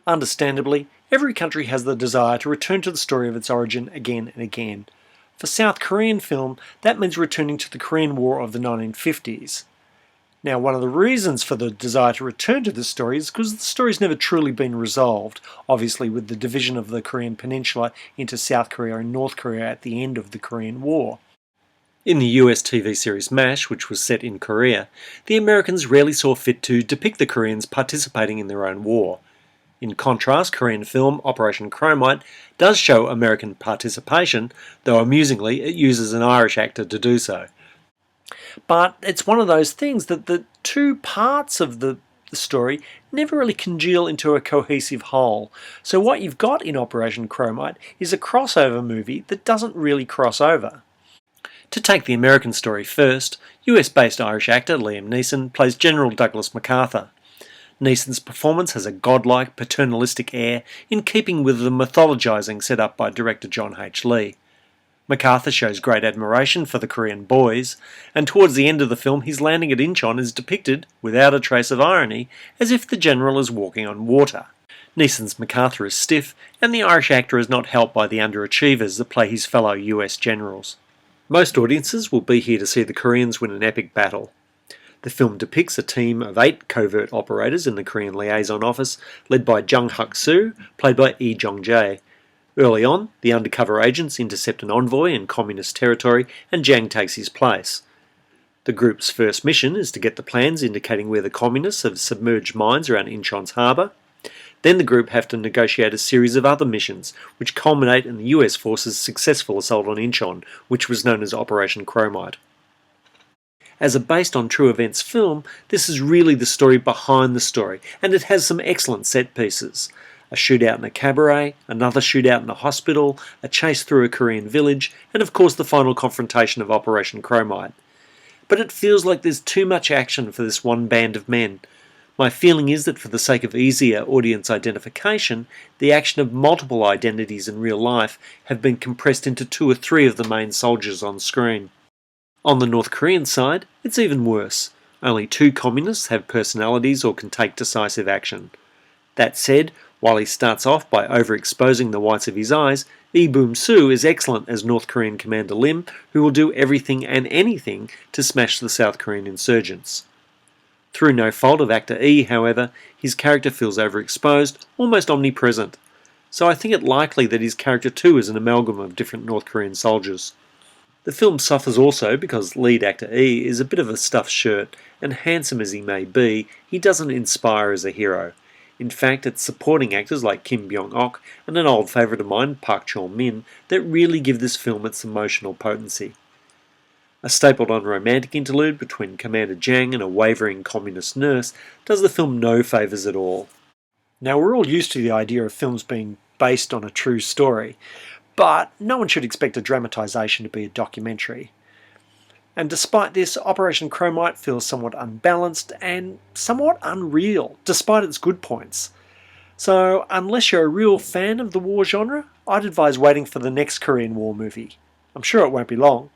Understandably, every country has the desire to return to the story of its origin again and again. For South Korean film, that means returning to the Korean War of the 1950s. Now, one of the reasons for the desire to return to this story is because the story's never truly been resolved, obviously with the division of the Korean Peninsula into South Korea and North Korea at the end of the Korean War. In the US TV series MASH, which was set in Korea, the Americans rarely saw fit to depict the Koreans participating in their own war. In contrast, Korean film Operation Chromite does show American participation, though amusingly it uses an Irish actor to do so. But it's one of those things that the two parts of the story never really congeal into a cohesive whole. So what you've got in Operation Chromite is a crossover movie that doesn't really cross over. To take the American story first, US-based Irish actor Liam Neeson plays General Douglas MacArthur. Neeson's performance has a godlike, paternalistic air in keeping with the mythologizing set up by director John H. Lee. MacArthur shows great admiration for the Korean boys, and towards the end of the film his landing at Incheon is depicted, without a trace of irony, as if the general is walking on water. Neeson's MacArthur is stiff, and the Irish actor is not helped by the underachievers that play his fellow US generals. Most audiences will be here to see the Koreans win an epic battle. The film depicts a team of 8 covert operators in the Korean Liaison Office, led by Jung Hak-soo, played by Lee Jong-jae. Early on, the undercover agents intercept an envoy in communist territory and Jang takes his place. The group's first mission is to get the plans indicating where the communists have submerged mines around Incheon's harbour. Then the group have to negotiate a series of other missions, which culminate in the US forces' successful assault on Incheon, which was known as Operation Chromite. As a based on true events film, this is really the story behind the story, and it has some excellent set pieces. A shootout in a cabaret, another shootout in a hospital, a chase through a Korean village, and of course the final confrontation of Operation Chromite. But it feels like there's too much action for this one band of men. My feeling is that for the sake of easier audience identification, the action of multiple identities in real life have been compressed into 2 or 3 of the main soldiers on screen. On the North Korean side, it's even worse. Only 2 communists have personalities or can take decisive action. That said, while he starts off by overexposing the whites of his eyes, Lee Boom-soo is excellent as North Korean Commander Lim, who will do everything and anything to smash the South Korean insurgents. Through no fault of actor E, however, his character feels overexposed, almost omnipresent. So I think it likely that his character too is an amalgam of different North Korean soldiers. The film suffers also because lead actor E is a bit of a stuffed shirt, and handsome as he may be, he doesn't inspire as a hero. In fact, it's supporting actors like Kim Byung-ok and an old favourite of mine, Park Chol-min, that really give this film its emotional potency. A stapled-on romantic interlude between Commander Jang and a wavering communist nurse does the film no favours at all. Now, we're all used to the idea of films being based on a true story, but no one should expect a dramatisation to be a documentary. And despite this, Operation Chromite feels somewhat unbalanced and somewhat unreal, despite its good points. So, unless you're a real fan of the war genre, I'd advise waiting for the next Korean War movie. I'm sure it won't be long.